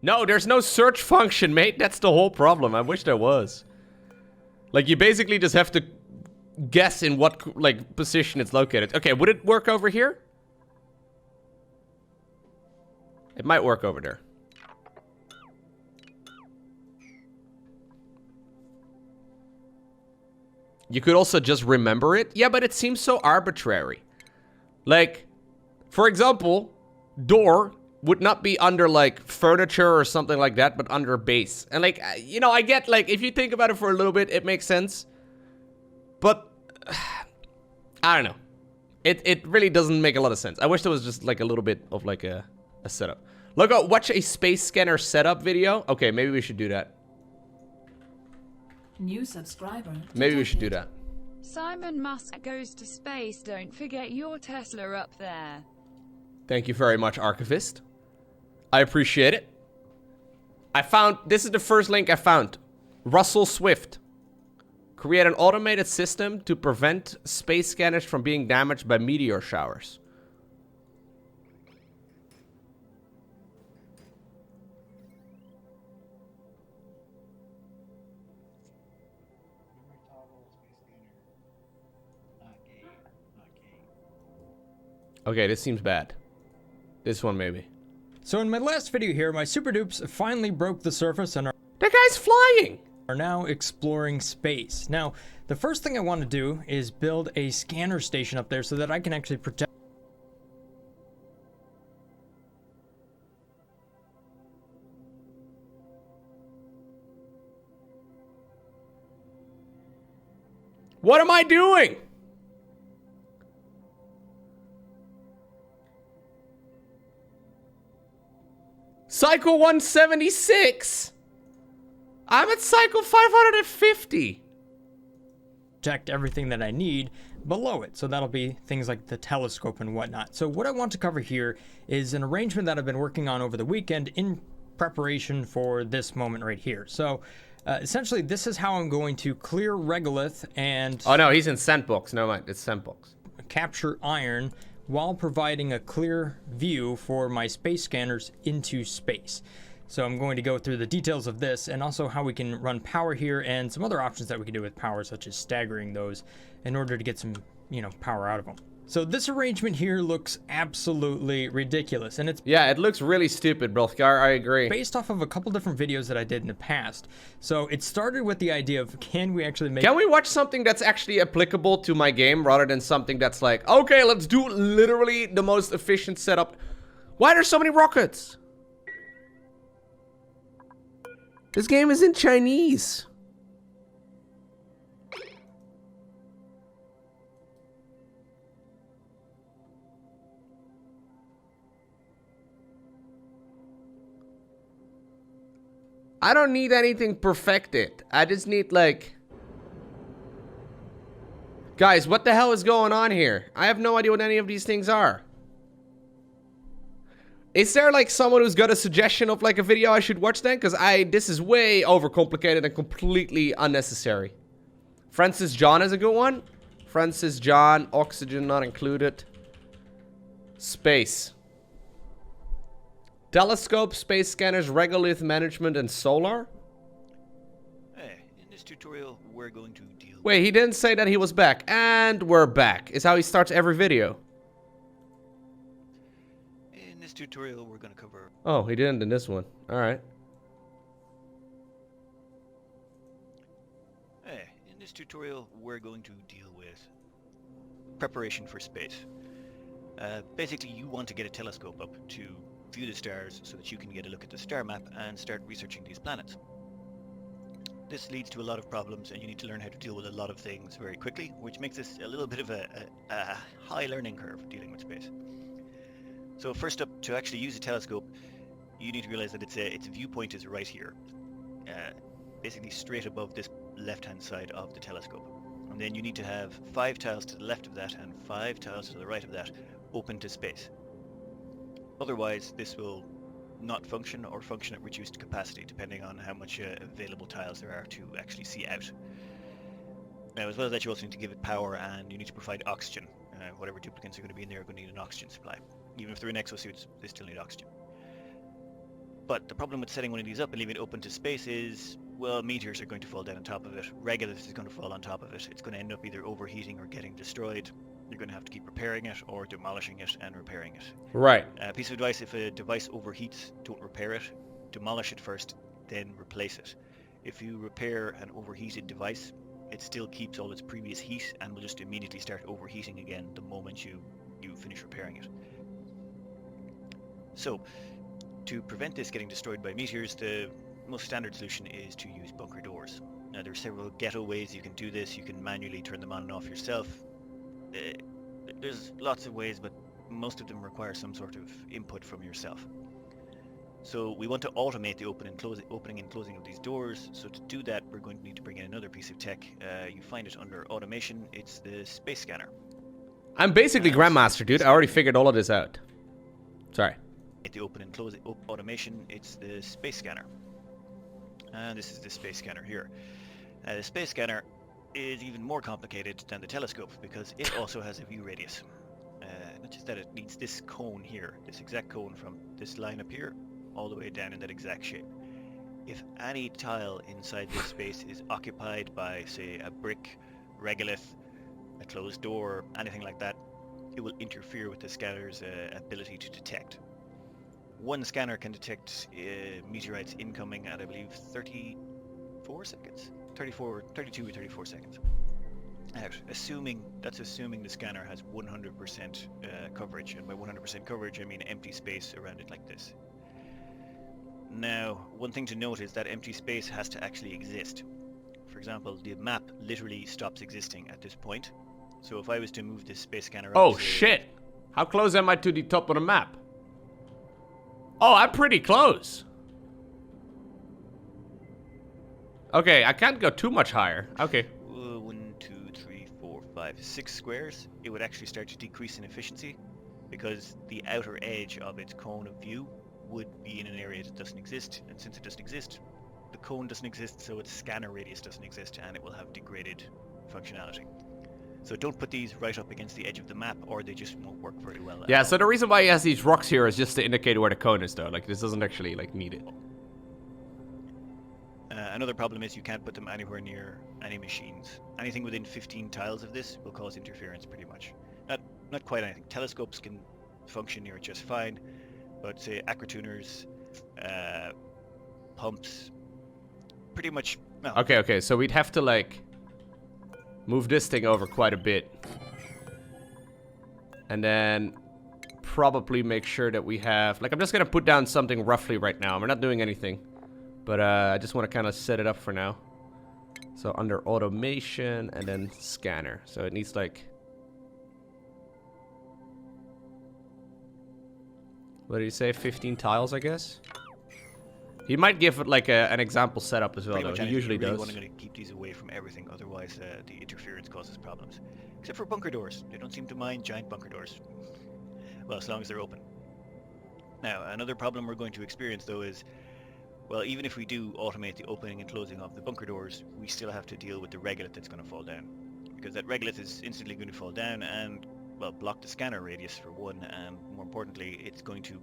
No, there's no search function, mate. That's the whole problem. I wish there was. Like, you basically just have to guess in what, like, position it's located. Okay, would it work over here? It might work over there. You could also just remember it. Yeah, but it seems so arbitrary. Like, for example, door would not be under, like, furniture or something like that, but under base. And, like, you know, I get, like, if you think about it for a little bit, it makes sense. But, I don't know. It really doesn't make a lot of sense. I wish there was just, like, a little bit of, like, a setup. Lowko, watch a space scanner setup video. Okay, maybe we should do that. New subscriber. Maybe we should do that. Simon Musk goes to space. Don't forget your Tesla up there. Thank you very much, Archivist. I appreciate it. I found, this is the first link I found. Russell Swift. Create an automated system to prevent space scanners from being damaged by meteor showers. Okay, this seems bad. This one, maybe. So in my last video here, my super dupes finally broke the surface and That guy's flying! are now exploring space. Now, the first thing I want to do is build a scanner station up there so that I can actually protect. What am I doing? Cycle 176? I'm at cycle 550. Protect everything that I need below it. So that'll be things like the telescope and whatnot. So what I want to cover here is an arrangement that I've been working on over the weekend in preparation for this moment right here. So essentially this is how I'm going to clear regolith and... Oh no, he's in Scentbox. No, mind, it's Scentbox. Capture iron while providing a clear view for my space scanners into space. So I'm going to go through the details of this and also how we can run power here and some other options that we can do with power, such as staggering those in order to get some, you know, power out of them. So this arrangement here looks absolutely ridiculous, and it's Yeah, it looks really stupid, Brilthgar. I agree. based off of a couple different videos that I did in the past. So it started with the idea of, can we actually make... Can we watch something that's actually applicable to my game rather than something that's like, okay, let's do literally the most efficient setup. Why are there so many rockets? This game is in Chinese. I don't need anything perfected. I just need, like... Guys, what the hell is going on here? I have no idea what any of these things are. Is there, like, someone who's got a suggestion of, like, a video I should watch then? Because this is way overcomplicated and completely unnecessary. Francis John is a good one. Francis John, oxygen not included. Space. Telescope, space scanners, regolith management, and solar? Hey, in this tutorial, we're going to deal Wait, he didn't say that he was back. And we're back. Is how he starts every video. In this tutorial, we're going to cover... Oh, he didn't in this one. Alright. Hey, in this tutorial, we're going to deal with preparation for space. Basically, you want to get a telescope up to view the stars so that you can get a look at the star map and start researching these planets. This leads to a lot of problems, and you need to learn how to deal with a lot of things very quickly, which makes this a little bit of a high learning curve dealing with space. So first up, to actually use a telescope, you need to realize that its viewpoint is right here, basically straight above this left-hand side of the telescope. And then you need to have 5 tiles to the left of that and 5 tiles to the right of that open to space. Otherwise, this will not function or function at reduced capacity, depending on how much available tiles there are to actually see out. Now, as well as that, you also need to give it power, and you need to provide oxygen. Whatever duplicants are going to be in there are going to need an oxygen supply. Even if they're in exosuits, they still need oxygen. But the problem with setting one of these up and leaving it open to space is, well, meteors are going to fall down on top of it. Regolith is going to fall on top of it. It's going to end up either overheating or getting destroyed. You're going to have to keep repairing it or demolishing it and repairing it. Right. Piece of advice, if a device overheats, don't repair it. Demolish it first, then replace it. If you repair an overheated device, it still keeps all its previous heat and will just immediately start overheating again the moment you finish repairing it. So, to prevent this getting destroyed by meteors, the most standard solution is to use bunker doors. Now, there are several ghetto ways you can do this. You can manually turn them on and off yourself. There's lots of ways, but most of them require some sort of input from yourself. So we want to automate the opening and closing of these doors. So to do that, we're going to need to bring in another piece of tech. You find it under automation. It's the space scanner. I'm basically Grandmaster, dude. I already figured all of this out. Sorry. The open and close automation, it's the space scanner. And this is the space scanner here. The space scanner is even more complicated than the telescope because it also has a view radius. Not just that, it needs this cone here, this exact cone from this line up here all the way down in that exact shape. If any tile inside this space is occupied by, say, a brick, regolith, a closed door, anything like that, it will interfere with the scanner's ability to detect. One scanner can detect meteorites incoming at, I believe, 34 seconds? 32 or 34 seconds. That's assuming the scanner has 100% coverage, and by 100% coverage I mean empty space around it like this. Now, one thing to note is that empty space has to actually exist. For example, the map literally stops existing at this point. So if I was to move this space scanner up Oh, to, shit. How close am I to the top of the map? Oh, I'm pretty close. Okay, I can't go too much higher. Okay. 1, 2, 3, 4, 5, 6 squares, it would actually start to decrease in efficiency because the outer edge of its cone of view would be in an area that doesn't exist, and since it doesn't exist, the cone doesn't exist, so its scanner radius doesn't exist, and it will have degraded functionality. So don't put these right up against the edge of the map, or they just won't work very well. Yeah, so the reason why he has these rocks here is just to indicate where the cone is, though. Like, this doesn't actually, like, need it. Another problem is you can't put them anywhere near any machines. Anything within 15 tiles of this will cause interference, pretty much. Not quite anything. Telescopes can function near it just fine, but say aquatuners, pumps, pretty much. No. Okay, so we'd have to, like, move this thing over quite a bit. And then probably make sure that we have... Like, I'm just going to put down something roughly right now. We're not doing anything. But I just want to kind of set it up for now. So under automation and then scanner. So it needs, like... What did he say? 15 tiles, I guess? He might give it, like, an example setup as well, though. He usually does. Want to keep these away from everything, otherwise the interference causes problems. Except for bunker doors. They don't seem to mind giant bunker doors. Well, as long as they're open. Now, another problem we're going to experience, though, is... Well, even if we do automate the opening and closing of the bunker doors, we still have to deal with the regolith that's going to fall down. Because that regolith is instantly going to fall down and, well, block the scanner radius for one, and more importantly, it's going to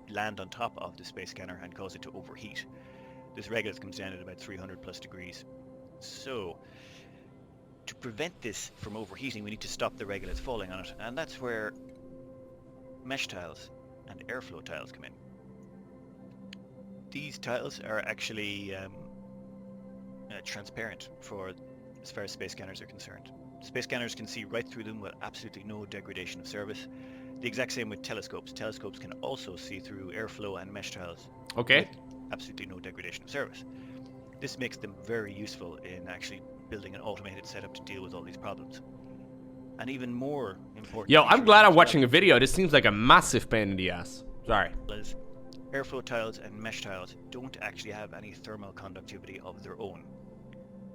land on top of the space scanner and cause it to overheat. This regolith comes down at about 300 plus degrees. So, to prevent this from overheating, we need to stop the regolith falling on it, and that's where mesh tiles and airflow tiles come in. These tiles are actually transparent for as far as space scanners are concerned. Space scanners can see right through them with absolutely no degradation of service. The exact same with telescopes. Telescopes can also see through airflow and mesh tiles. Okay. With absolutely no degradation of service. This makes them very useful in actually building an automated setup to deal with all these problems. And even more important... Yo, I'm glad I'm watching a video. This seems like a massive pain in the ass. Sorry. Airflow tiles and mesh tiles don't actually have any thermal conductivity of their own.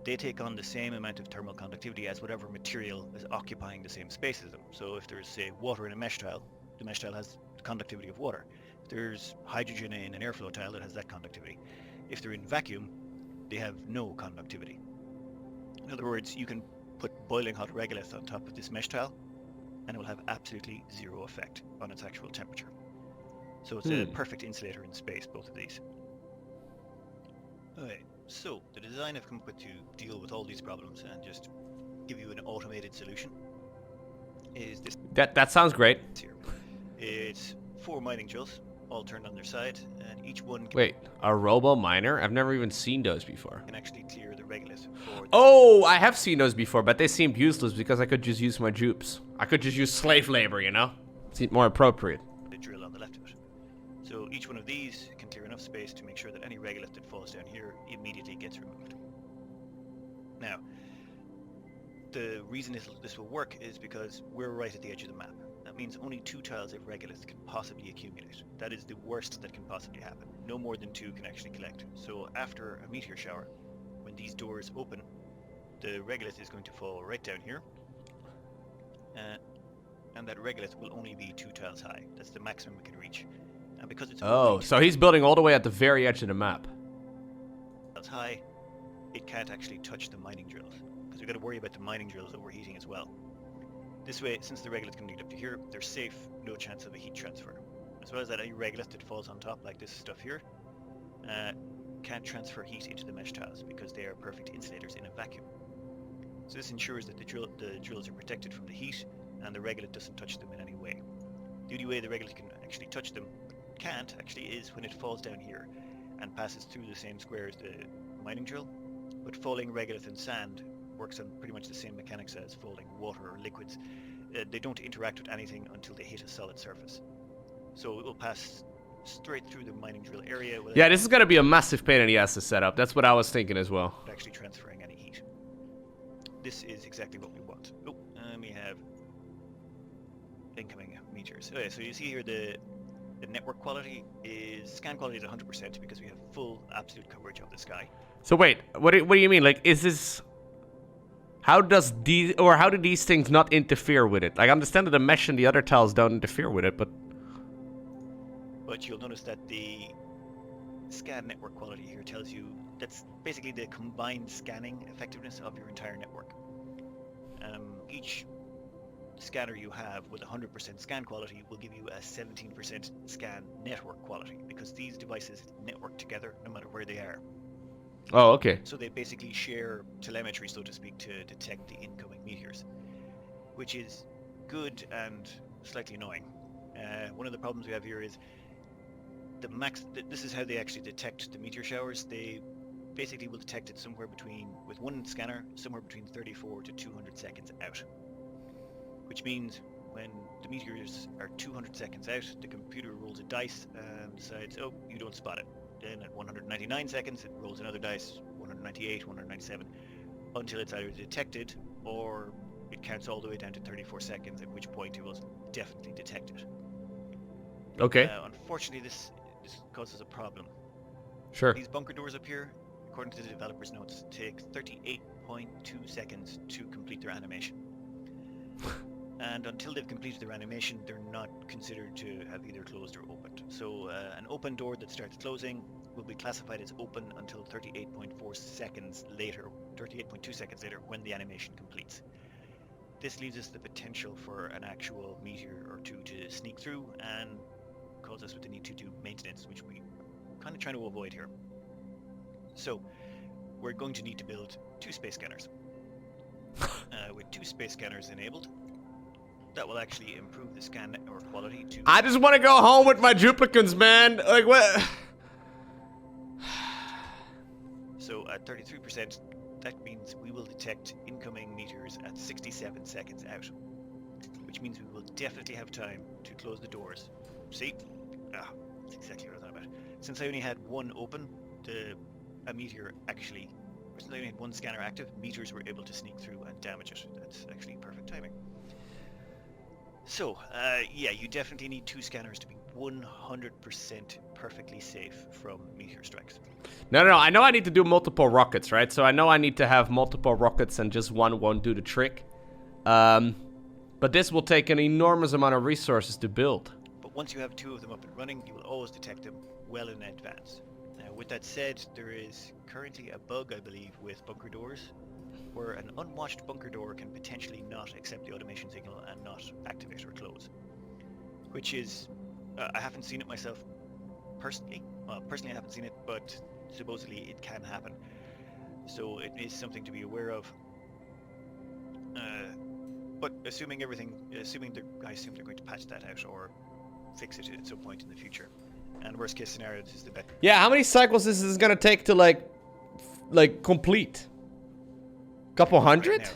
They take on the same amount of thermal conductivity as whatever material is occupying the same space as them. So if there's, say, water in a mesh tile, the mesh tile has the conductivity of water. If there's hydrogen in an airflow tile, it has that conductivity. If they're in vacuum, they have no conductivity. In other words, you can put boiling hot regolith on top of this mesh tile, and it will have absolutely zero effect on its actual temperature. So it's a perfect insulator in space, both of these. Okay, so the design I've come up with to deal with all these problems and just give you an automated solution is this That sounds great. here. It's 4 mining drills, all turned on their side, and each one Wait, a robo miner? I've never even seen those before. can actually clear the regolith for Oh, I have seen those before, but they seemed useless because I could just use my jupes. I could just use slave labor, you know? Seemed more appropriate. the drill on the left of it. So each one of these can clear enough space to make sure that any regolith that falls down here immediately gets removed. Now, the reason this will work is because we're right at the edge of the map. That means only 2 tiles of regolith can possibly accumulate. That is the worst that can possibly happen. No more than 2 can actually collect. So after a meteor shower, when these doors open, the regolith is going to fall right down here. And that regolith will only be 2 tiles high. That's the maximum it can reach. And because it's Oh, only 2 so he's building all the way at the very edge of the map. tiles high, it can't actually touch the mining drills. Because we've got to worry about the mining drills overheating as well. This way, since the regolith can lead up to here, they're safe, no chance of a heat transfer. As well as that, any regolith that falls on top, like this stuff here, can't transfer heat into the mesh tiles because they are perfect insulators in a vacuum. So this ensures that the drills are protected from the heat and the regolith doesn't touch them in any way. The only way the regolith can actually touch them, can't actually, is when it falls down here and passes through the same square as the mining drill. But falling regolith and sand works on pretty much the same mechanics as falling water or liquids. They don't interact with anything until they hit a solid surface. So it will pass straight through the mining drill area without Yeah, this is gonna be a massive pain in the ass to set up. That's what I was thinking as well. actually transferring any heat. This is exactly what we want. Oh, and we have incoming meters. Okay, so you see here the network quality is, scan quality is 100% because we have full absolute coverage of the sky. So wait, what do you mean? Like, is this... How do these things not interfere with it? Like, I understand that the mesh and the other tiles don't interfere with it, but... But you'll notice that the scan network quality here tells you that's basically the combined scanning effectiveness of your entire network. Each scanner you have with 100% scan quality will give you a 17% scan network quality because these devices network together no matter where they are. Oh, okay. So they basically share telemetry, so to speak, to detect the incoming meteors, which is good and slightly annoying. One of the problems we have here is this is how they actually detect the meteor showers. They basically will detect it somewhere between, with one scanner, somewhere between 34 to 200 seconds out. Which means when the meteors are 200 seconds out, the computer rolls a dice and decides, oh, you don't spot it. Then at 199 seconds, it rolls another dice, 198, 197, until it's either detected or it counts all the way down to 34 seconds, at which point it will definitely detect it. Okay. Unfortunately, this causes a problem. Sure. These bunker doors up here, according to the developer's notes, take 38.2 seconds to complete their animation. And until they've completed their animation, they're not considered to have either closed or opened. So an open door that starts closing will be classified as open until 38.2 seconds later when the animation completes. This leaves us the potential for an actual meteor or two to sneak through and cause us with the need to do maintenance, which we kind of trying to avoid here. So we're going to need to build 2 space scanners. With 2 space scanners enabled, that will actually improve the scan network quality to... I just want to go home with my duplicants, man. Like, what? So at 33%, that means we will detect incoming meteors at 67 seconds out. Which means we will definitely have time to close the doors. See? That's exactly what I thought about. Since I only had one open, a meteor actually... Since I only had one scanner active, meteors were able to sneak through and damage it. That's actually perfect timing. So, yeah, you definitely need 2 scanners to be 100% perfectly safe from meteor strikes. No. I know I need to do multiple rockets, right? So I know I need to have multiple rockets and just one won't do the trick. But this will take an enormous amount of resources to build. But once you have 2 of them up and running, you will always detect them well in advance. Now, with that said, there is currently a bug, I believe, with bunker doors, where an unwatched bunker door can potentially not accept the automation signal and not activate or close. Which is I haven't seen it myself personally. Well, personally I haven't seen it, but supposedly it can happen. So it is something to be aware of. But assuming I assume they're going to patch that out or fix it at some point in the future. And worst case scenario, this is the best. Yeah, how many cycles is this gonna take to like complete? Couple hundred?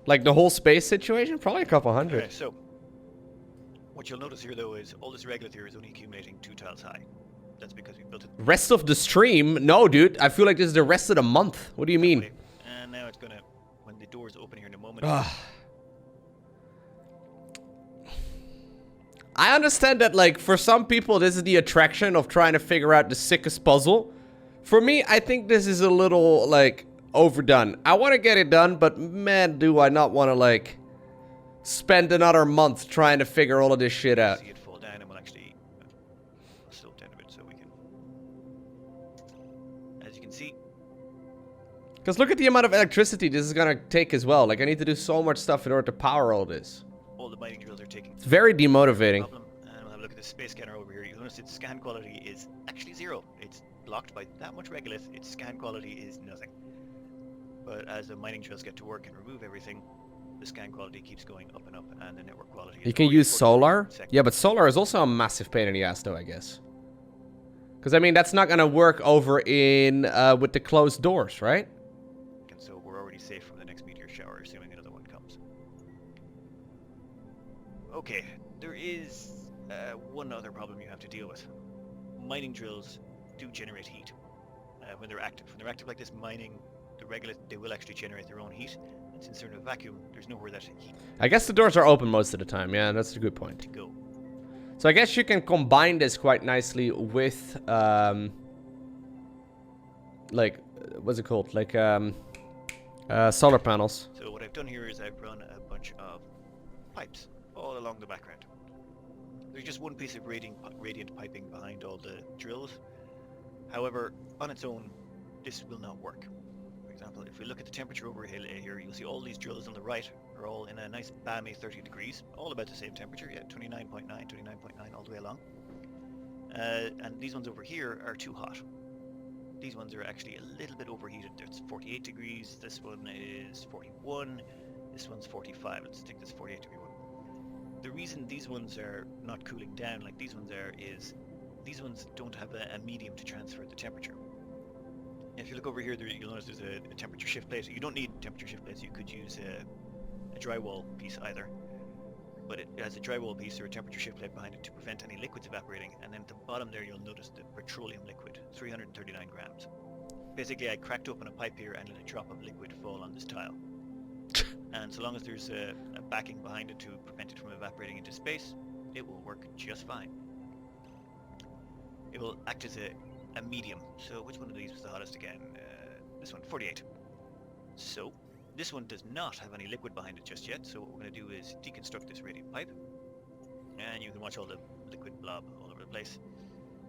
Like the whole space situation? Probably a couple hundred. Okay, so what you'll notice here though is all this regolith here is only accumulating 2 tiles high. That's because we built it. Rest of the stream? No, dude. I feel like this is the rest of the month. What do you mean? And now it's gonna, when the doors open here in a moment. I understand that, like, for some people, this is the attraction of trying to figure out the sickest puzzle. For me, I think this is a little, like, overdone. I want to get it done, but man, do I not want to, like, spend another month trying to figure all of this shit out. See it fall down, and we'll actually slow it down a bit so we can, as you can see. Because look at the amount of electricity this is going to take as well. Like, I need to do so much stuff in order to power all this. All the mining drills are taking. It's very demotivating. And we'll have a look at the space scanner over here. You'll notice its scan quality is actually 0. It's blocked by that much regolith. Its scan quality is nothing. But as the mining drills get to work and remove everything, the scan quality keeps going up and up, and the network quality. You can use solar? Yeah, but solar is also a massive pain in the ass, though, I guess. Because, I mean, that's not going to work over in with the closed doors, right? And so we're already safe from the next meteor shower, assuming another one comes. Okay, there is one other problem you have to deal with. Mining drills do generate heat when they're active. When they're active like this, mining the regolith, they will actually generate their own heat. And since they're in a vacuum, there's nowhere that heat. I guess the doors are open most of the time. Yeah, that's a good point. To go. So I guess you can combine this quite nicely with, like, what's it called? Like, solar panels. So what I've done here is I've run a bunch of pipes all along the background. There's just one piece of radiant piping behind all the drills. However, on its own, this will not work. For example, if we look at the temperature over here, you'll see all these drills on the right are all in a nice balmy 30 degrees, all about the same temperature, yeah, 29.9, 29.9 all the way along. And these ones over here are too hot. These ones are actually a little bit overheated. It's 48 degrees, this one is 41, this one's 45. Let's take this 48 degree one. The reason these ones are not cooling down like these ones are is these ones don't have a medium to transfer the temperature. If you look over here, you'll notice there's a temperature shift plate. You don't need temperature shift plates. You could use a drywall piece either. But it has a drywall piece or a temperature shift plate behind it to prevent any liquids evaporating. And then at the bottom there, you'll notice the petroleum liquid, 339 grams. Basically, I cracked open a pipe here and let a drop of liquid fall on this tile. And so long as there's a backing behind it to prevent it from evaporating into space, it will work just fine. It will act as a medium. So which one of these was the hottest again? This one, 48. So this one does not have any liquid behind it just yet. So what we're going to do is deconstruct this radiant pipe. And you can watch all the liquid blob all over the place.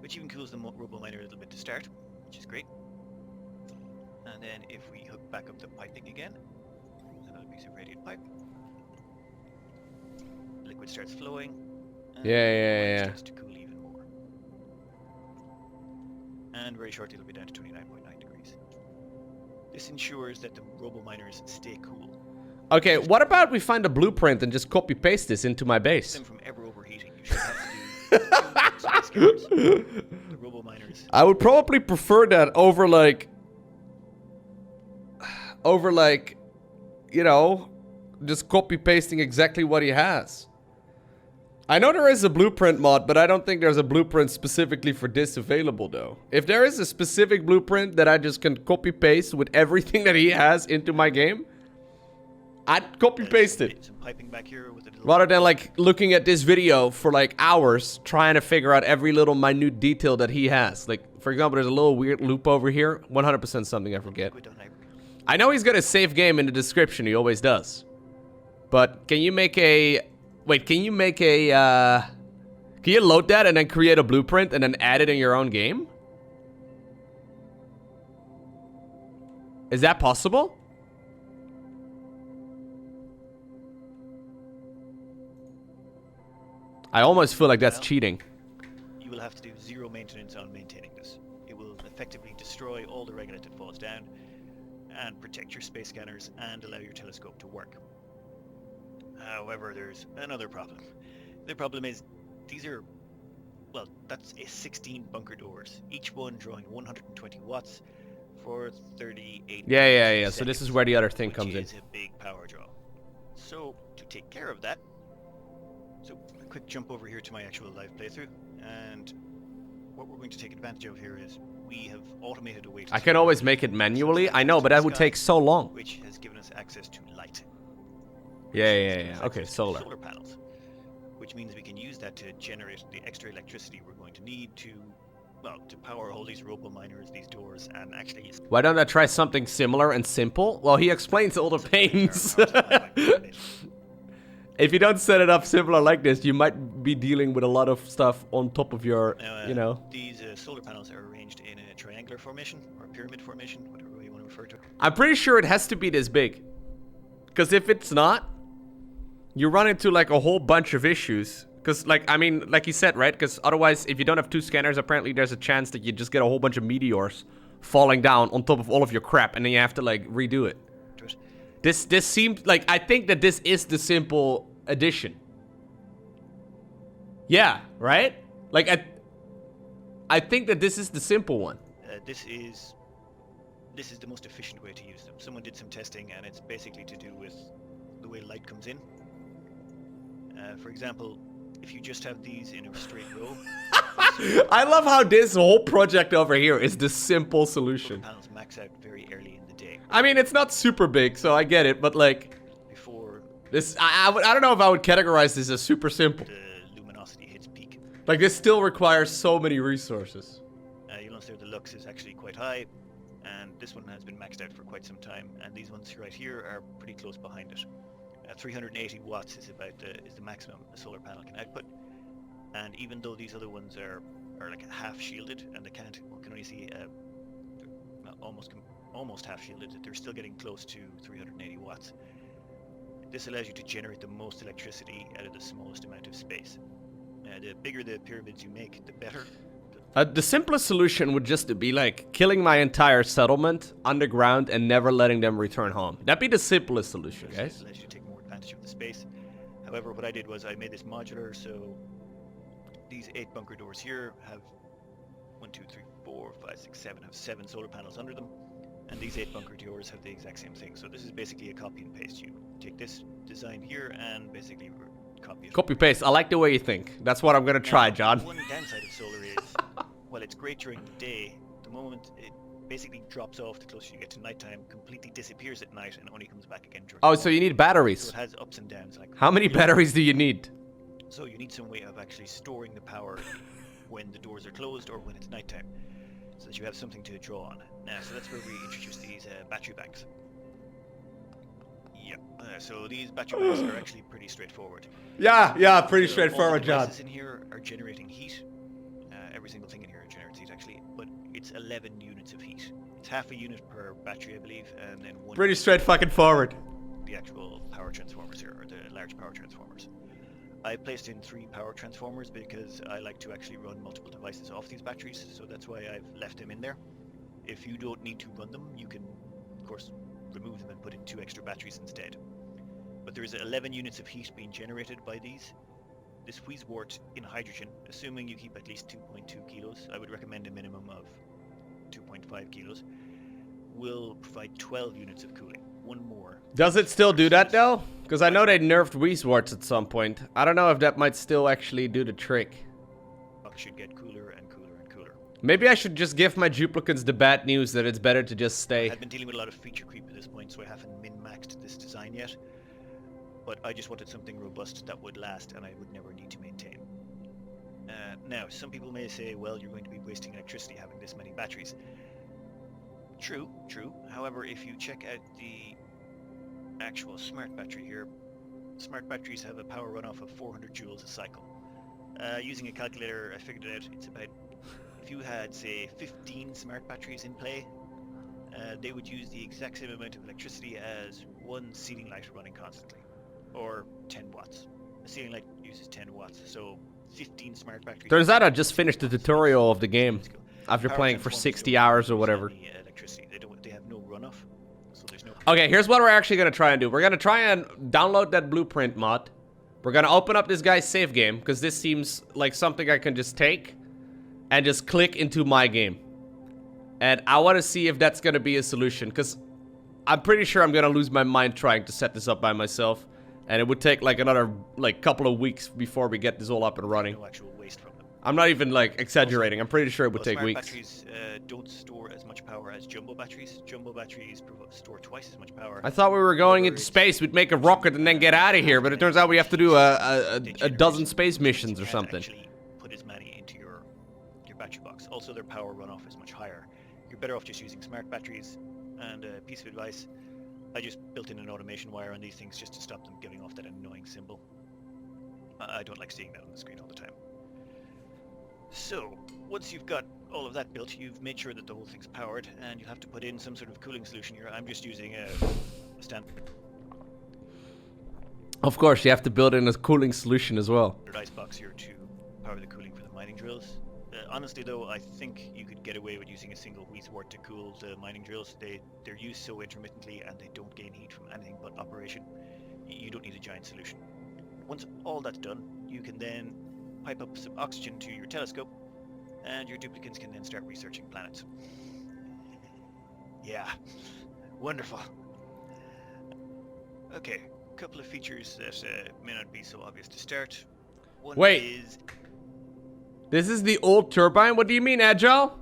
Which even cools the robo-miner a little bit to start, which is great. And then if we hook back up the piping again, another piece of radiant pipe. Liquid starts flowing. And Yeah. starts to cool even more. And very shortly it'll be down to 29.9 degrees. This ensures that the robo-miners stay cool. Okay, what about we find a blueprint and just copy paste this into my base? Them from ever overheating. You should have to do space scanners. The robo-miners. I would probably prefer that over like, you know, just copy pasting exactly what he has. I know there is a blueprint mod, but I don't think there's a blueprint specifically for this available though. If there is a specific blueprint that I just can copy paste with everything that he has into my game, I'd copy paste it. Some piping back here with a little Rather than like looking at this video for like hours trying to figure out every little minute detail that he has. Like, for example, there's a little weird loop over here. 100% something I forget. liquid on ivory. I know he's got a save game in the description. He always does. But can you make a... Wait, can you make a... Can you load that and then create a blueprint and then add it in your own game? Is that possible? I almost feel like that's Well, cheating. you will have to do zero maintenance on maintaining this. It will effectively destroy all the regolith that falls down and protect your space scanners and allow your telescope to work. However, there's another problem. The problem is these are, well, that's 16 bunker doors, each one drawing 120 watts for 38 Yeah. So seconds, this is where the other thing which comes in. is a big power draw. So to take care of that, so a quick jump over here to my actual live playthrough, and what we're going to take advantage of here is we have automated a way to I can always make it manually. I know, but that would take so long. which has given us access to light. Yeah. Okay, solar. Solar panels, which means we can use that to generate the extra electricity we're going to need to, well, to power all these robo-miners, these doors, and actually... Why don't I try something similar and simple? Well, he explains all the pains. If you don't set it up similar like this, you might be dealing with a lot of stuff on top of your, you know. These solar panels are arranged in a triangular formation, or a pyramid formation, whatever you want to refer to it. I'm pretty sure it has to be this big. Because if it's not, you run into like a whole bunch of issues. Because, like, I mean, like you said, right? Because otherwise, if you don't have 2 scanners, apparently there's a chance that you just get a whole bunch of meteors falling down on top of all of your crap, and then you have to, like, redo it. This seems like, I think that this is the simple addition. Yeah, right? Like, I think that this is the simple one. This is the most efficient way to use them. Someone did some testing, and it's basically to do with the way light comes in. For example, if you just have these in a straight row... I love how this whole project over here is the simple solution. Panels max out very early in the day. I mean, it's not super big, so I get it, but like... Before this, I don't know if I would categorize this as super simple. the luminosity hits peak. Like, this still requires so many resources. You'll notice there the lux is actually quite high, and this one has been maxed out for quite some time, and these ones right here are pretty close behind it. 380 watts is the maximum a solar panel can output, and even though these other ones are like half shielded and they can only see almost half shielded, they're still getting close to 380 watts. This allows you to generate the most electricity out of the smallest amount of space. The bigger the pyramids you make, the better. The simplest solution would just be like killing my entire settlement underground and never letting them return home. That'd be the simplest solution, guys. It allows you to take more advantage of the space. However, what I did was I made this modular, so these 8 bunker doors here have 1, 2, 3, 4, 5, 6, 7 have 7 solar panels under them, and these 8 bunker doors have the exact same thing. So this is basically a copy and paste. You take this design here and basically copy it. Copy paste. I like the way you think. That's what I'm gonna try, John. One downside of solar is, well, it's great during the day. The moment it basically drops off the closer you get to nighttime, completely disappears at night, and only comes back again during Oh, the so morning. you need So batteries. it has ups and downs. Like How many batteries do you need? So you need some way of actually storing the power when the doors are closed or when it's nighttime, so that you have something to draw on. So that's where we introduce these battery banks. Yep. So these battery banks are actually pretty straightforward. Yeah, pretty So straightforward, all the John. devices in here are generating heat. Every single thing in here generates heat actually, but it's 11 units of heat. It's half a unit per battery, I believe, and then one. Pretty straight fucking forward. The actual power transformers here, or the large power transformers. I placed in 3 power transformers because I like to actually run multiple devices off these batteries, so that's why I've left them in there. If you don't need to run them, you can, of course, remove them and put in 2 extra batteries instead. But there is 11 units of heat being generated by these. This Wheezewort in hydrogen, assuming you keep at least 2.2 kilos, I would recommend a minimum of 2.5 kilos, will provide 12 units of cooling. One more. Does it still do that though? Because I know they nerfed Wheezwarts at some point. I don't know if that might still actually do the trick. Should get cooler and cooler and cooler. Maybe I should just give my duplicants the bad news that it's better to just stay. I've been dealing with a lot of feature creep at this point, so I haven't min-maxed this design yet. But I just wanted something robust that would last and I would never need to maintain. Now, some people may say, well, you're going to be wasting electricity having this many batteries. True. However, if you check out the actual smart battery here, smart batteries have a power runoff of 400 joules a cycle. Using a calculator, I figured it out. It's about, if you had, say, 15 smart batteries in play, they would use the exact same amount of electricity as one ceiling light running constantly, or 10 watts. A ceiling light uses 10 watts, so 15 smart batteries. Turns out I just finished the tutorial of the game after Power playing for transformers 60 don't hours or use whatever. any electricity. They have no runoff, so there's no. Okay, here's what we're actually gonna try and do. We're gonna try and download that blueprint mod. We're gonna open up this guy's save game, because this seems like something I can just take and just click into my game. And I want to see if that's gonna be a solution, because I'm pretty sure I'm gonna lose my mind trying to set this up by myself. And it would take like another couple of weeks before we get this all up and running. No actual waste from them. I'm not even like exaggerating. I'm pretty sure it would take Smart weeks. batteries don't store as much power as jumbo batteries. Jumbo batteries store twice as much power. I thought we were going into space. We'd make a rocket and then get out of here, but it turns out we have to do a dozen space missions or something. Actually put as many into your battery box. Also, their power runoff is much higher. You're better off just using smart batteries. And a piece of advice: I just built in an automation wire on these things just to stop them giving off that annoying symbol. I don't like seeing that on the screen all the time. So, once you've got all of that built, you've made sure that the whole thing's powered, and you'll have to put in some sort of cooling solution here. I'm just using a standard Of course, you have to build in a cooling solution as well. ice box here to power the cooling for the mining drills. Honestly though, I think you could get away with using a single Weezwort to cool the mining drills. They're used so intermittently and they don't gain heat from anything but operation. You don't need a giant solution. Once all that's done, you can then pipe up some oxygen to your telescope, and your duplicants can then start researching planets. Yeah, wonderful. Okay, a couple of features that may not be so obvious to start. One Wait. is This is the old turbine? What do you mean, Agile?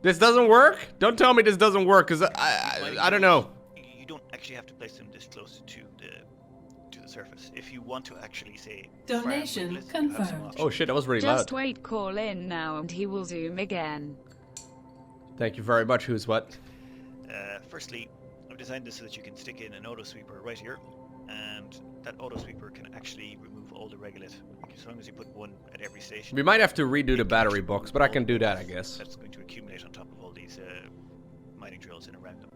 This doesn't work? Don't tell me this doesn't work, because I don't know. You don't actually have to place them this close to the surface. If you want to actually say Donation confirmed. Oh shit, that was really Just loud. wait, call in now and he will zoom again. Thank you very much, Who's What. Firstly, I've designed this so that you can stick in an auto sweeper right here, and that auto sweeper can actually remove all the regolith as long as you put one at every station. We might have to redo the battery box, but I can do that, I guess. That's going to accumulate on top of all these mining drills in around them.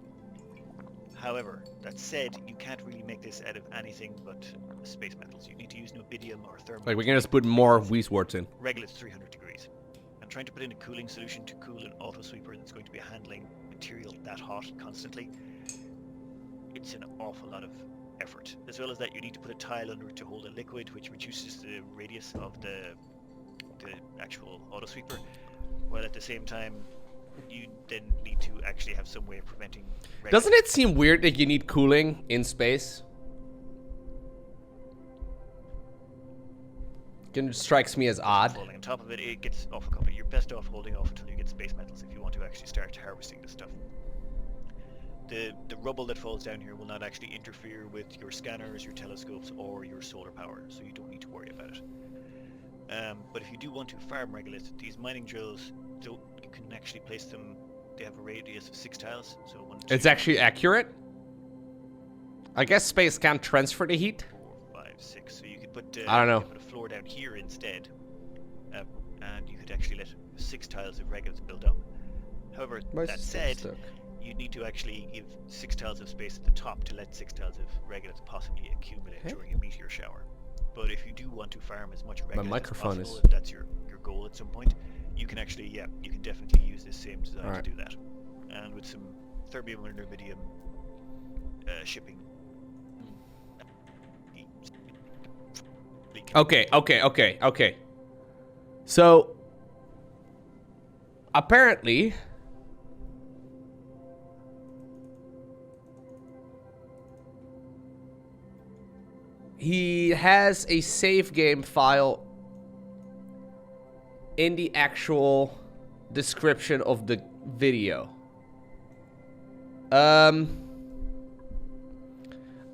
However, that said, you can't really make this out of anything but space metals. You need to use niobidium or thermal. Like, we can just put more Weezworts in. Regolith's 300 degrees. I'm trying to put in a cooling solution to cool an auto sweeper that's going to be handling material that hot constantly. It's an awful lot of effort. As well as that, you need to put a tile under it to hold a liquid, which reduces the radius of the actual auto sweeper, while at the same time you then need to actually have some way of preventing regolith. Doesn't it seem weird that you need cooling in space? It strikes me as odd. falling on top of it, it gets awful complicated. You're best off holding off until you get space metals if you want to actually start harvesting this stuff. The rubble that falls down here will not actually interfere with your scanners, your telescopes, or your solar power, so you don't need to worry about it. But if you do want to farm regolith, these mining drills, you can actually place them. They have a radius of 6 tiles, so 1, 2, It's actually accurate. I guess space can't transfer the heat. 4, 5, 6. So you could put I don't know. you could put a floor down here instead, and you could actually let 6 tiles of regolith build up. However, that said, you need to actually give 6 tiles of space at the top to let 6 tiles of regolith possibly accumulate during a meteor shower. But if you do want to farm as much regolith microphone as possible, is- if that's your goal at some point, you can actually, you can definitely use this same design Alright. to do that. And with some terbium or niobidium shipping. Okay. So, apparently, he has a save game file in the actual description of the video. I'm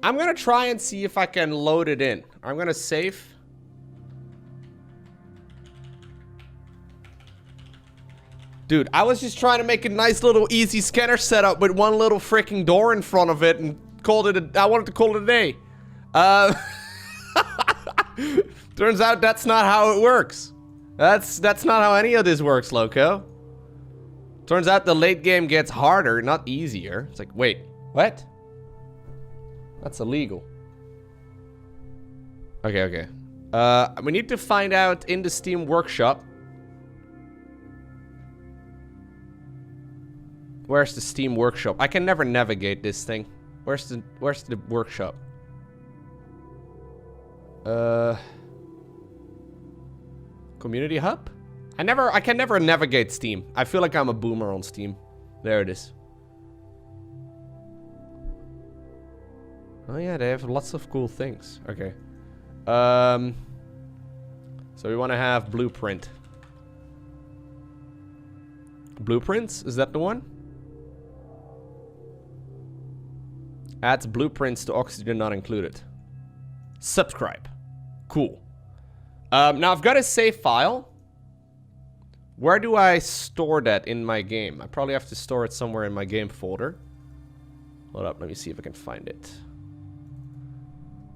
gonna try and see if I can load it in. I'm gonna save. Dude, I was just trying to make a nice little easy scanner setup with one little freaking door in front of it and called it I wanted to call it a day. Turns out that's not how it works. That's not how any of this works, Lowko. Turns out the late game gets harder, not easier. It's like, wait, what? That's illegal. Okay, okay. We need to find out in the Steam Workshop. Where's the Steam Workshop? I can never navigate this thing. Where's the workshop? Community hub? I can never navigate Steam. I feel like I'm a boomer on Steam. There it is. Oh yeah, they have lots of cool things. Okay. So we want to have blueprint. Blueprints? Is that the one? Adds blueprints to Oxygen Not Included. Subscribe. Cool. Now I've got a save file. Where do I store that in my game? I probably have to store it somewhere in my game folder. Hold up, let me see if I can find it.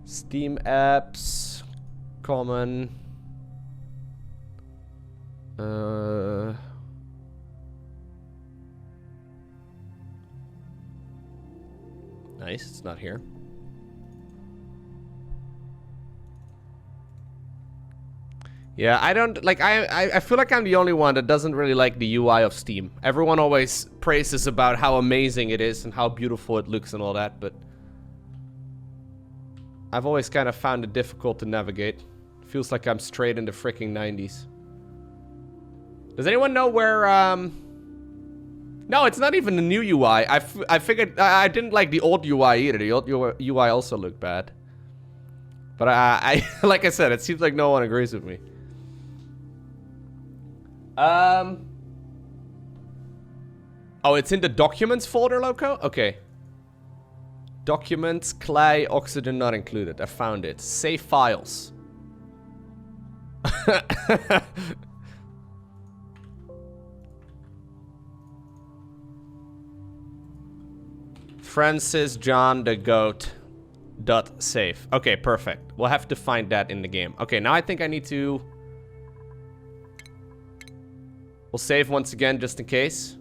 Steam apps. Common. Nice, it's not here. Yeah, I don't like. I feel like I'm the only one that doesn't really like the UI of Steam. Everyone always praises about how amazing it is and how beautiful it looks and all that, but I've always kind of found it difficult to navigate. Feels like I'm straight in the freaking 90s. Does anyone know where? No, it's not even the new UI. I figured I didn't like the old UI either. The old UI also looked bad. But I like I said, it seems like no one agrees with me. Oh, it's in the documents folder, Lowko? Okay. Documents, clay, oxygen not included. I found it. Save files. Francis John the Goat dot save. Okay, perfect. We'll have to find that in the game. Okay, now I think I need to... We'll save once again just in case.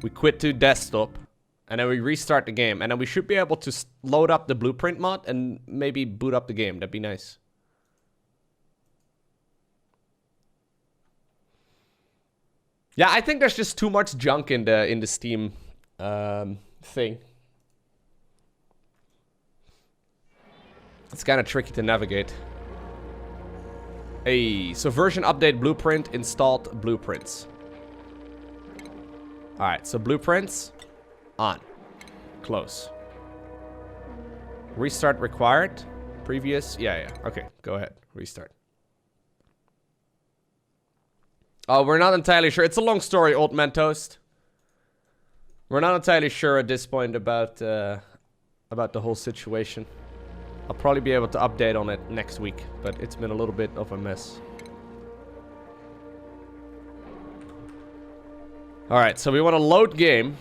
We quit to desktop. And then we restart the game. And then we should be able to load up the blueprint mod and maybe boot up the game. That'd be nice. Yeah, I think there's just too much junk in the Steam thing. It's kind of tricky to navigate. Hey, so version update blueprint installed blueprints. All right, so blueprints on, close. Restart required. Previous, yeah. Okay, go ahead, restart. Oh, we're not entirely sure. It's a long story, Old Man Toast. We're not entirely sure at this point about the whole situation. I'll probably be able to update on it next week, but it's been a little bit of a mess. Alright, so we want to load game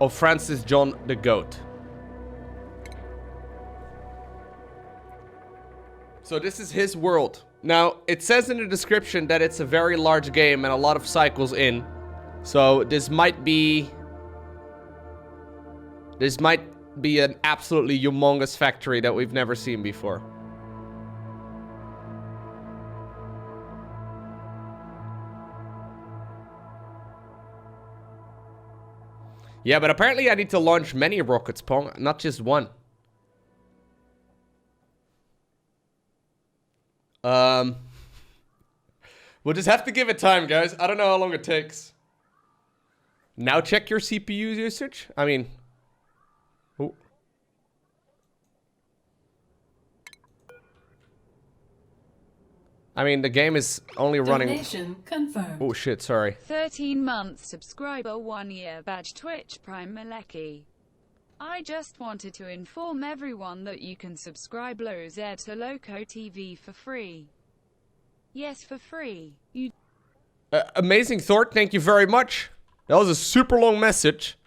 of Francis John the Goat. So this is his world. Now, it says in the description that it's a very large game and a lot of cycles in. So this might be an absolutely humongous factory that we've never seen before. Yeah, but apparently I need to launch many rockets, Pong, not just one. We'll just have to give it time, guys. I don't know how long it takes. Now check your CPU usage? I mean... Oh. I mean, the game is only running... Donation confirmed. Oh shit, sorry. 13-month subscriber, 1-year badge, Twitch Prime Maleki. I just wanted to inform everyone that you can subscribe Loz to Lowko TV for free. Yes, for free. You Amazing Thort, thank you very much. That was a super long message.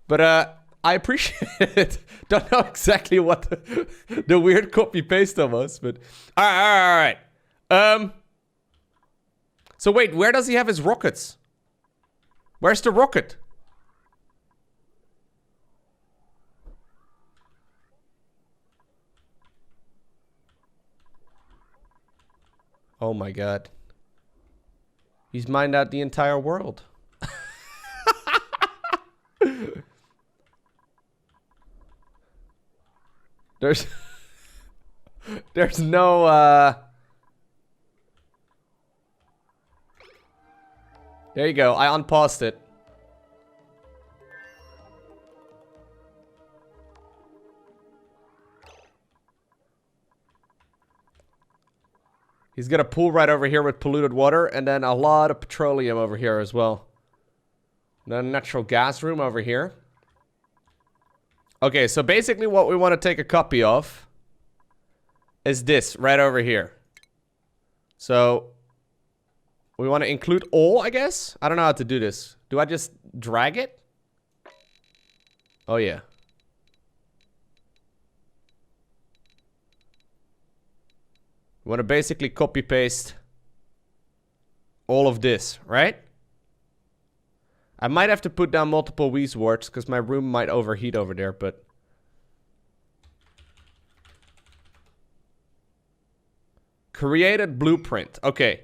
But I appreciate it. Don't know exactly what the weird copy-paste was, but... Alright. So wait, where does he have his rockets? Where's the rocket? Oh my god. He's mined out the entire world. There's no There you go. I unpaused it. He's got a pool right over here with polluted water, and then a lot of petroleum over here as well. The natural gas room over here. Okay, so basically what we want to take a copy of is this right over here. So we want to include all, I guess? I don't know how to do this. Do I just drag it? Oh, yeah. We want to basically copy paste all of this, right? I might have to put down multiple Weezwarts because my room might overheat over there, but... Created blueprint. Okay.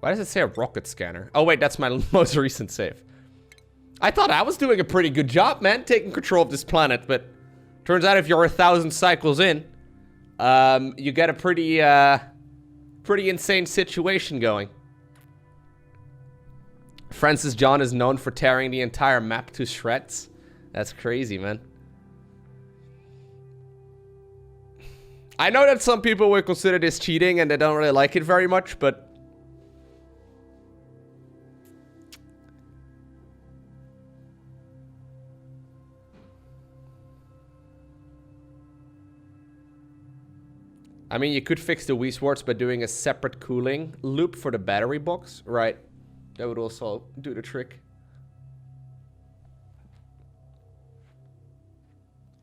Why does it say a rocket scanner? Oh, wait, that's my most recent save. I thought I was doing a pretty good job, man, taking control of this planet, but turns out if you're 1,000 cycles in, you get a pretty insane situation going. Francis John is known for tearing the entire map to shreds. That's crazy, man. I know that some people would consider this cheating and they don't really like it very much, but... I mean, you could fix the Weezwarts by doing a separate cooling loop for the battery box, right? That would also do the trick.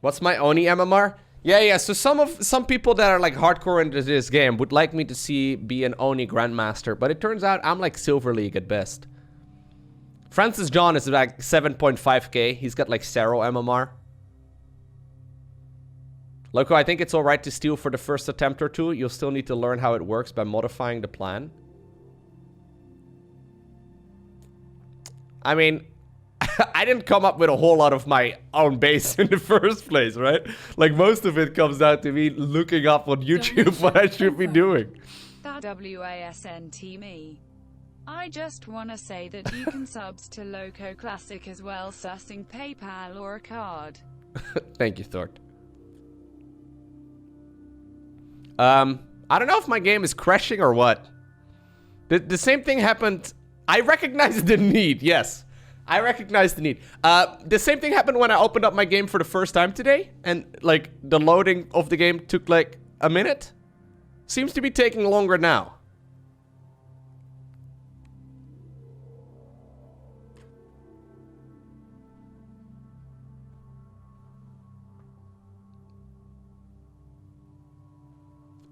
What's my Oni MMR? Yeah, so some people that are like hardcore into this game would like me to be an Oni Grandmaster, but it turns out I'm like Silver League at best. Francis John is like 7.5k. He's got like 0 MMR. Lowko, I think it's alright to steal for the first attempt or two. You'll still need to learn how it works by modifying the plan. I mean, I didn't come up with a whole lot of my own base in the first place, right? Like, most of it comes down to me looking up on YouTube what I should be doing. That WASNT me. I just wanna say that you can subs to Lowko Classic as well, sussing PayPal or a card. Thank you, Thort. I don't know if my game is crashing or what. The same thing happened. I recognize the need, yes. I recognize the need. The same thing happened when I opened up my game for the first time today. And, like, the loading of the game took, like, a minute. Seems to be taking longer now.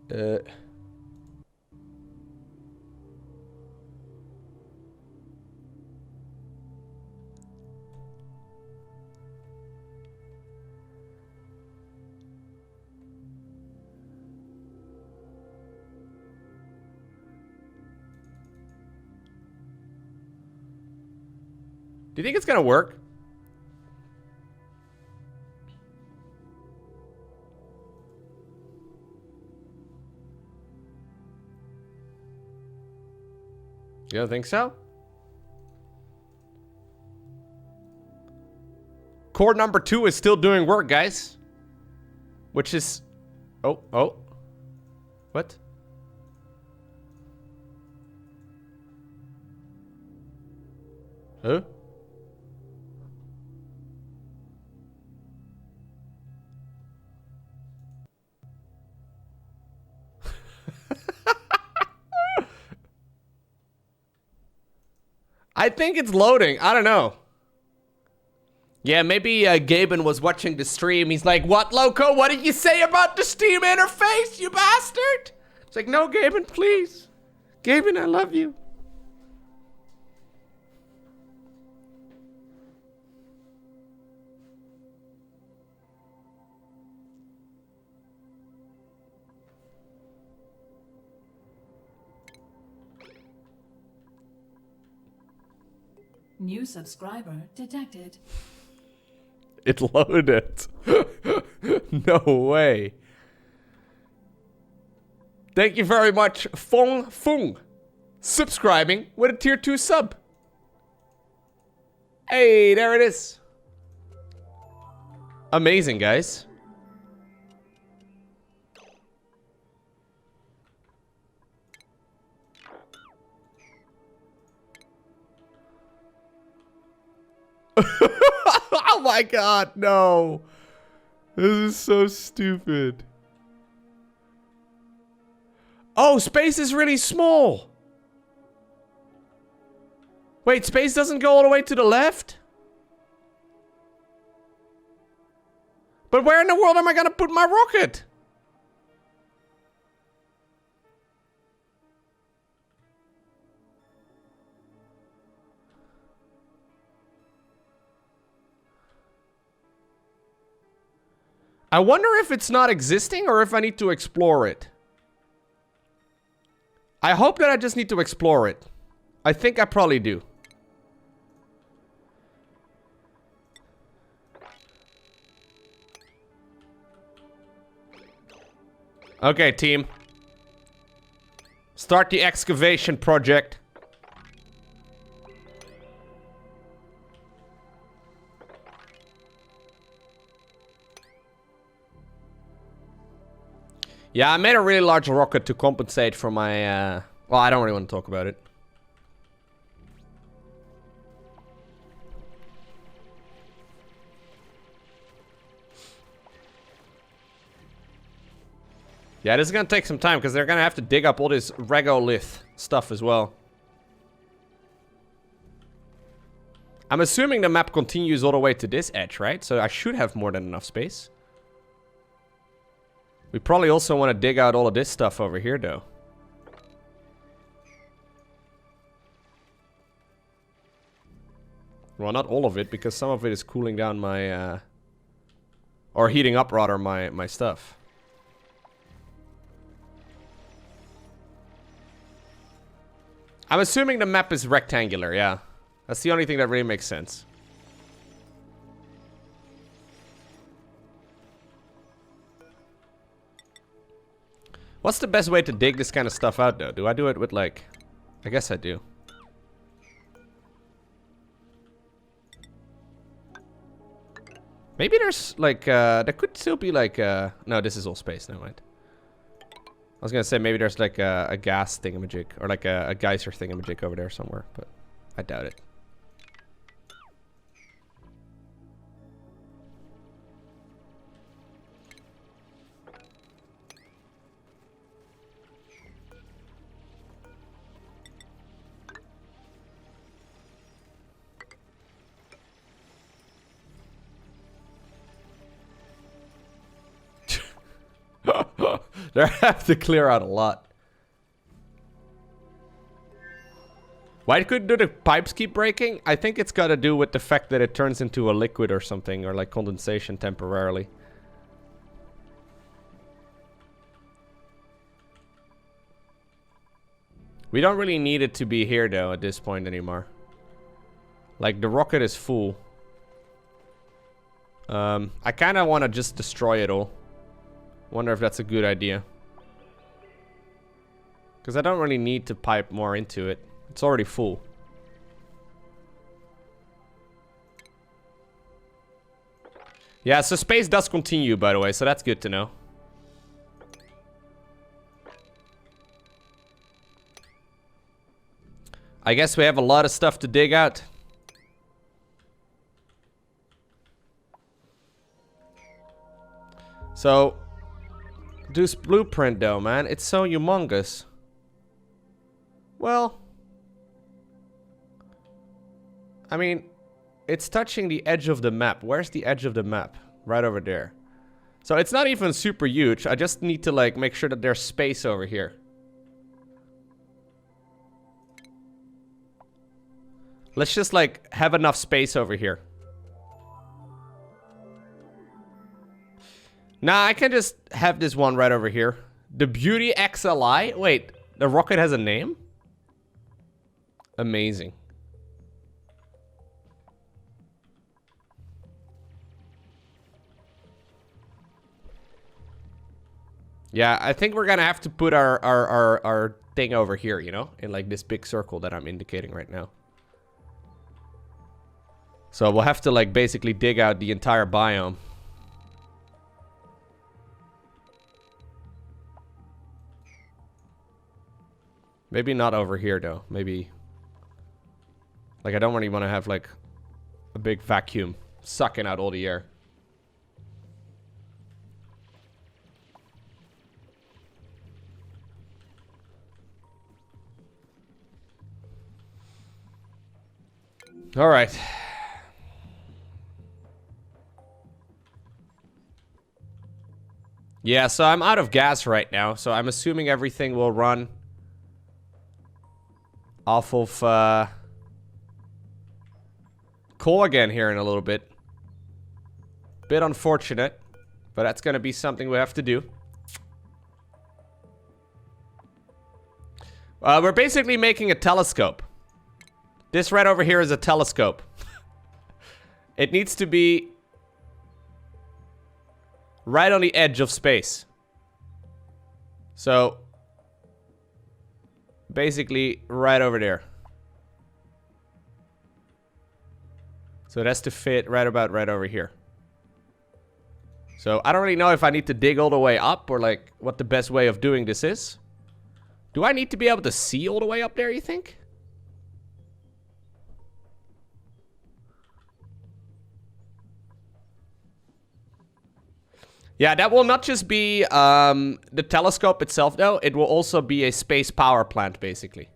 Do you think it's gonna work? You don't think so? Core number 2 is still doing work, guys. Which is... Oh. What? Huh? I think it's loading. I don't know. Yeah, maybe Gaben was watching the stream. He's like, what, Lowko? What did you say about the Steam interface, you bastard? It's like, no, Gaben, please. Gaben, I love you. New subscriber detected. It loaded. No way. Thank you very much, Fong Fung, subscribing with a tier 2 sub. Hey, there it is. Amazing, guys. Oh my god, no. This is so stupid. Oh, space is really small. Wait, space doesn't go all the way to the left? But where in the world am I gonna put my rocket? I wonder if it's not existing or if I need to explore it. I hope that I just need to explore it. I think I probably do. Okay, team. Start the excavation project. Yeah, I made a really large rocket to compensate for my, well, I don't really want to talk about it. Yeah, this is gonna take some time, because they're gonna have to dig up all this regolith stuff as well. I'm assuming the map continues all the way to this edge, right? So I should have more than enough space. We probably also want to dig out all of this stuff over here, though. Well, not all of it, because some of it is cooling down my, or heating up, rather, my stuff. I'm assuming the map is rectangular, yeah. That's the only thing that really makes sense. What's the best way to dig this kind of stuff out, though? Do I do it with, like... I guess I do. Maybe there's, like, there could still be, like, no, this is all space, never mind. I was gonna say maybe there's, like, a gas thingamajig, or, like, a geyser thingamajig over there somewhere, but I doubt it. They have to clear out a lot. Why do the pipes keep breaking? I think it's got to do with the fact that it turns into a liquid or something, or like condensation temporarily. We don't really need it to be here, though, at this point anymore. Like, the rocket is full. I kind of want to just destroy it all. Wonder if that's a good idea. Because I don't really need to pipe more into it. It's already full. Yeah, so space does continue, by the way, so that's good to know. I guess we have a lot of stuff to dig out. So... this blueprint, though, man, it's so humongous. Well, I mean, it's touching the edge of the map. Where's the edge of the map? Right over there. So it's not even super huge. I just need to, like, make sure that there's space over here. Let's just, like, have enough space over here. Nah, I can just have this one right over here. The Beauty XLI? Wait, the rocket has a name? Amazing. Yeah, I think we're gonna have to put our thing over here, you know? In like this big circle that I'm indicating right now. So we'll have to like basically dig out the entire biome. Maybe not over here though. Maybe... Like I don't really want to have like a big vacuum sucking out all the air. All right. Yeah, so I'm out of gas right now, so I'm assuming everything will run off of coal again here in a little bit. Bit unfortunate, but that's gonna be something we have to do. We're basically making a telescope. This right over here is a telescope. It needs to be right on the edge of space. So, basically right over there. So it has to fit right about right over here. So I don't really know if I need to dig all the way up or like what the best way of doing this is. Do I need to be able to see all the way up there, you think? Yeah, that will not just be the telescope itself, though. It will also be a space power plant, basically.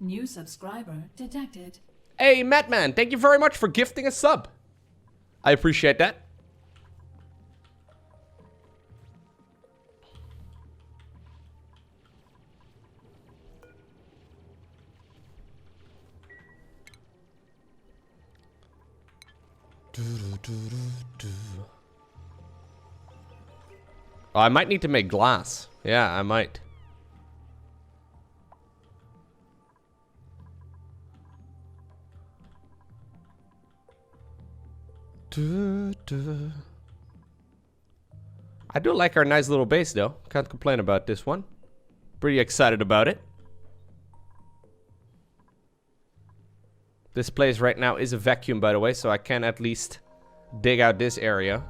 New subscriber detected. Hey, Madman, thank you very much for gifting a sub. I appreciate that. Oh, I might need to make glass. Yeah, I might. I do like our nice little base, though. Can't complain about this one. Pretty excited about it. This place right now is a vacuum, by the way, so I can at least dig out this area.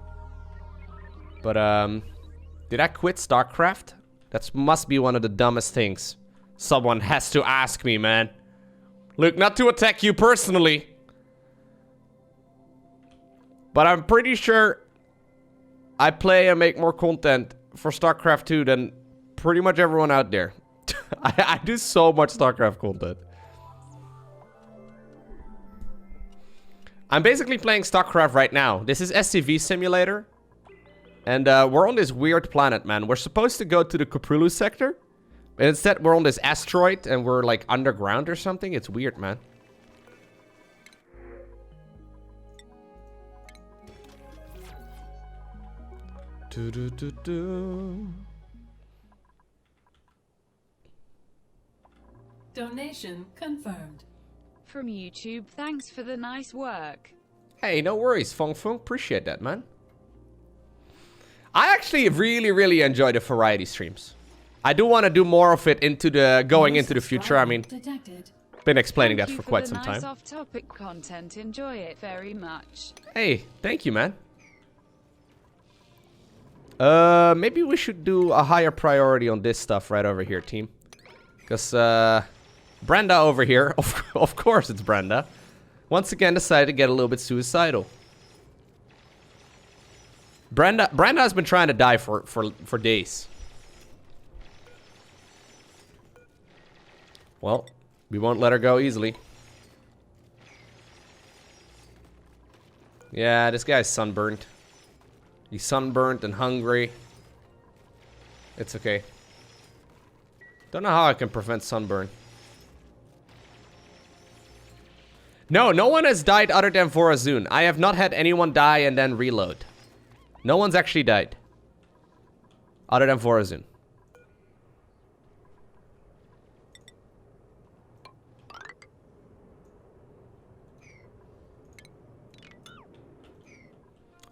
But, did I quit StarCraft? That must be one of the dumbest things someone has to ask me, man. Look, not to attack you personally, but I'm pretty sure I play and make more content for StarCraft 2 than pretty much everyone out there. I do so much StarCraft content. I'm basically playing StarCraft right now. This is SCV Simulator. And we're on this weird planet, man. We're supposed to go to the Koprulu sector. But instead, we're on this asteroid and we're like underground or something. It's weird, man. Donation confirmed. From YouTube, thanks for the nice work. Hey, no worries, Fong Fong. Appreciate that, man. I actually really enjoy the variety streams. I do want to do more of it into the going into the future. I mean, been explaining that for quite some time. Nice off-topic content. Enjoy it very much. Hey, thank you, man. Maybe we should do a higher priority on this stuff right over here, team. Because, Brenda over here, of course it's Brenda, once again decided to get a little bit suicidal. Brenda has been trying to die for days. Well, we won't let her go easily. Yeah, this guy's sunburned. He's sunburnt and hungry. It's okay. Don't know how I can prevent sunburn. No one has died other than Vorazun. I have not had anyone die and then reload. No one's actually died. Other than Vorazun.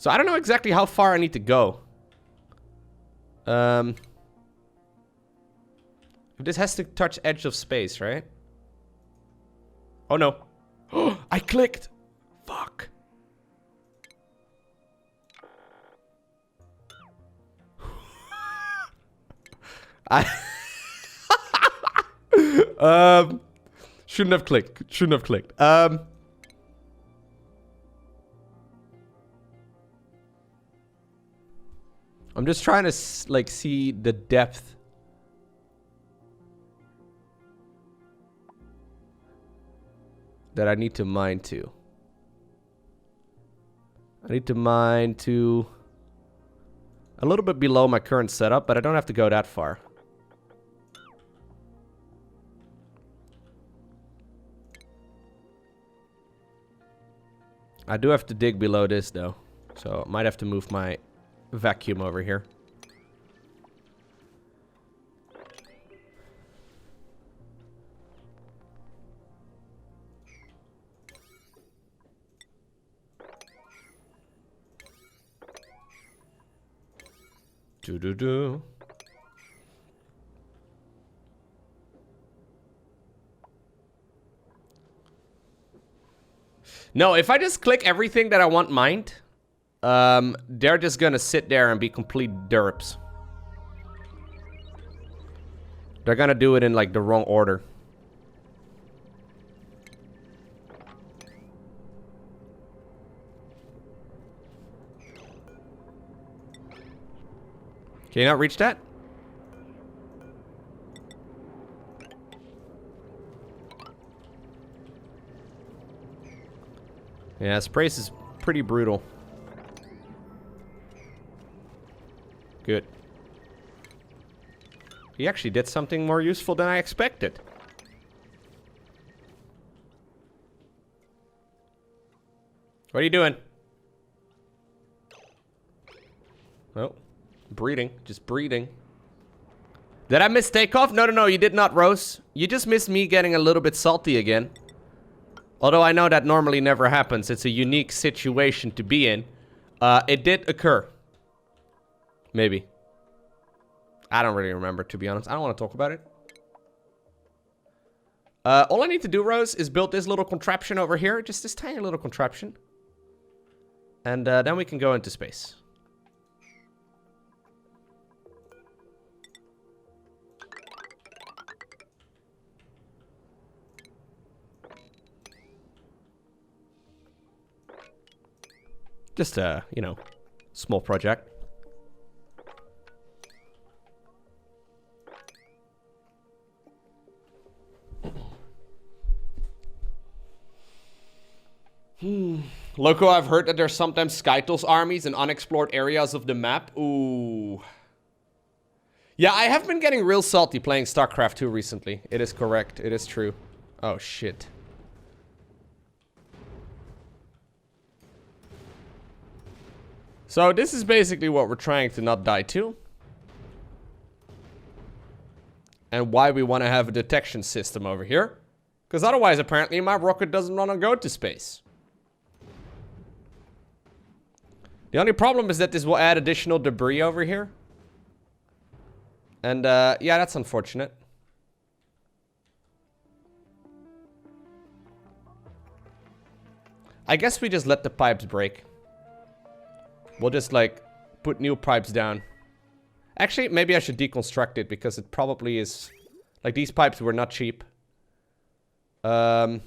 So I don't know exactly how far I need to go. This has to touch edge of space, right? Oh no. I clicked. Fuck. I shouldn't have clicked. Shouldn't have clicked. I'm just trying to like see the depth. That I need to mine to. I need to mine to a little bit below my current setup, but I don't have to go that far. I do have to dig below this though, so I might have to move my vacuum over here. Do-do-do. No, if I just click everything that I want mined, they're just gonna sit there and be complete derps. They're gonna do it in like the wrong order. Can you not reach that? Yeah, this brace is pretty brutal. Good. He actually did something more useful than I expected. What are you doing? Oh, breeding. Just breeding. Did I miss takeoff? No, no, no, you did not, Rose. You just missed me getting a little bit salty again. Although I know that normally never happens. It's a unique situation to be in. It did occur. Maybe. I don't really remember, to be honest. I don't want to talk about it. All I need to do, Rose, is build this little contraption over here. Just this tiny little contraption. And then we can go into space. Just a, you know, small project. Lowko, I've heard that there's sometimes Skytles armies in unexplored areas of the map. Ooh. Yeah, I have been getting real salty playing StarCraft 2 recently. It is correct. It is true. Oh, shit. So this is basically what we're trying to not die to. And why we want to have a detection system over here. Because otherwise, apparently, my rocket doesn't want to go to space. The only problem is that this will add additional debris over here. And, yeah, that's unfortunate. I guess we just let the pipes break. We'll just, like, put new pipes down. Actually, maybe I should deconstruct it because it probably is... Like, these pipes were not cheap. There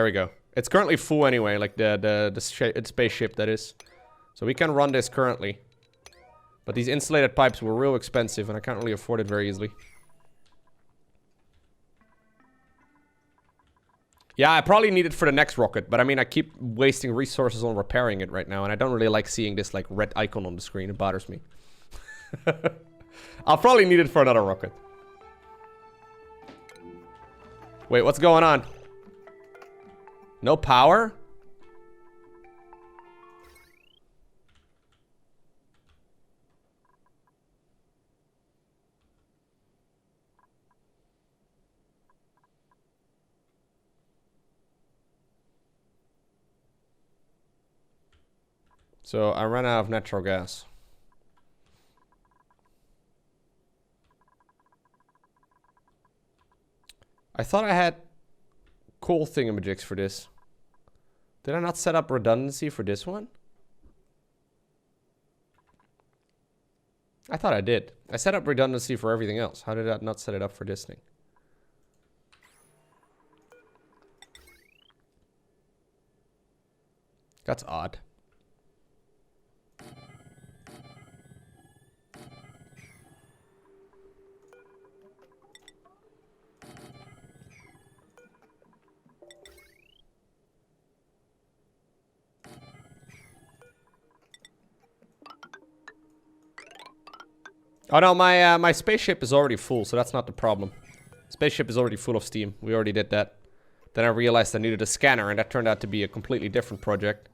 we go. It's currently full anyway, like the spaceship that is. So we can run this currently. But these insulated pipes were real expensive and I can't really afford it very easily. Yeah, I probably need it for the next rocket, but I mean, I keep wasting resources on repairing it right now, and I don't really like seeing this, like, red icon on the screen. It bothers me. I'll probably need it for another rocket. Wait, what's going on? No power? So I ran out of natural gas. I thought I had coal thingamajigs for this. Did I not set up redundancy for this one? I thought I did. I set up redundancy for everything else. How did I not set it up for this thing? That's odd. Oh no, my spaceship is already full, so that's not the problem. Spaceship is already full of steam. We already did that. Then I realized I needed a scanner, and that turned out to be a completely different project.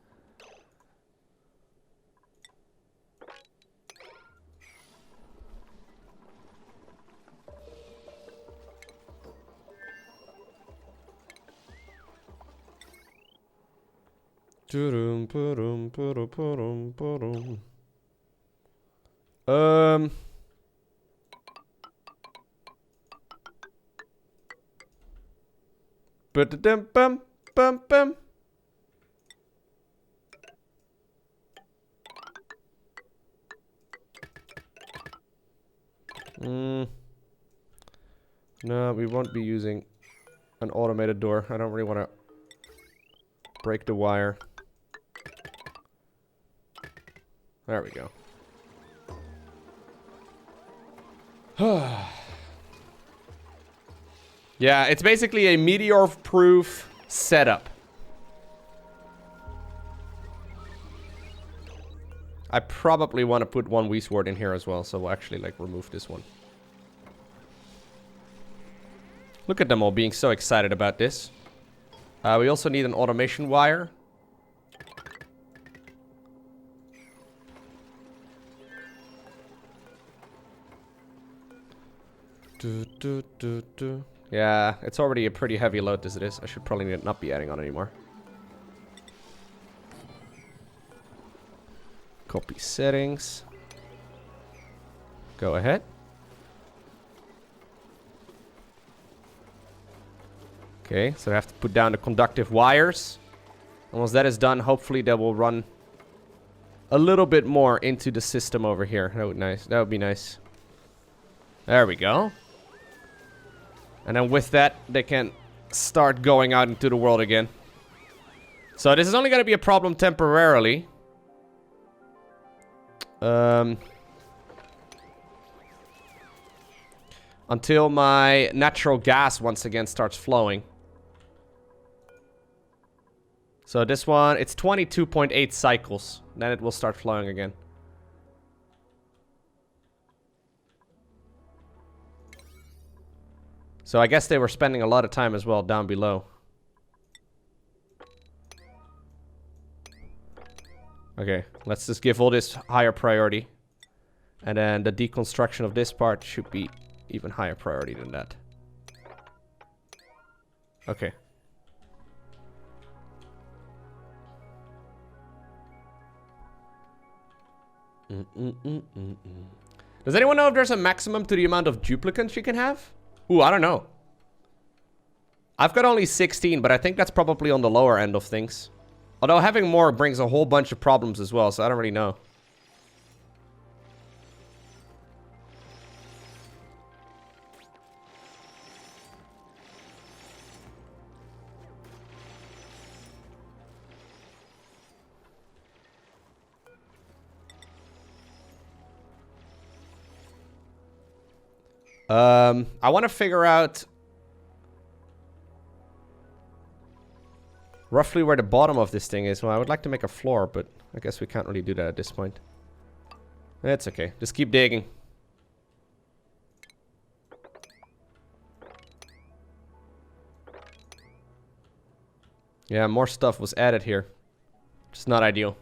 Bum. No, we won't be using an automated door. I don't really want to break the wire. There we go. Yeah, it's basically a meteor-proof setup. I probably want to put one Wii Sword in here as well, so we'll actually, like, remove this one. Look at them all being so excited about this. We also need an automation wire. Yeah, it's already a pretty heavy load as it is. I should probably not be adding on anymore. Copy settings. Go ahead. Okay, so I have to put down the conductive wires. And once that is done, hopefully that will run a little bit more into the system over here. That would nice. That would be nice. There we go. And then with that, they can start going out into the world again. So this is only going to be a problem temporarily. Until my natural gas once again starts flowing. So this one, it's 22.8 cycles. Then it will start flowing again. So I guess they were spending a lot of time as well down below. Okay, let's just give all this higher priority. And then the deconstruction of this part should be even higher priority than that. Okay. Does anyone know if there's a maximum to the amount of duplicants you can have? Ooh, I don't know. I've got only 16, but I think that's probably on the lower end of things. Although having more brings a whole bunch of problems as well, so I don't really know. I want to figure out roughly where the bottom of this thing is. Well, I would like to make a floor, but I guess we can't really do that at this point. It's okay. Just keep digging. Yeah, more stuff was added here. It's not ideal.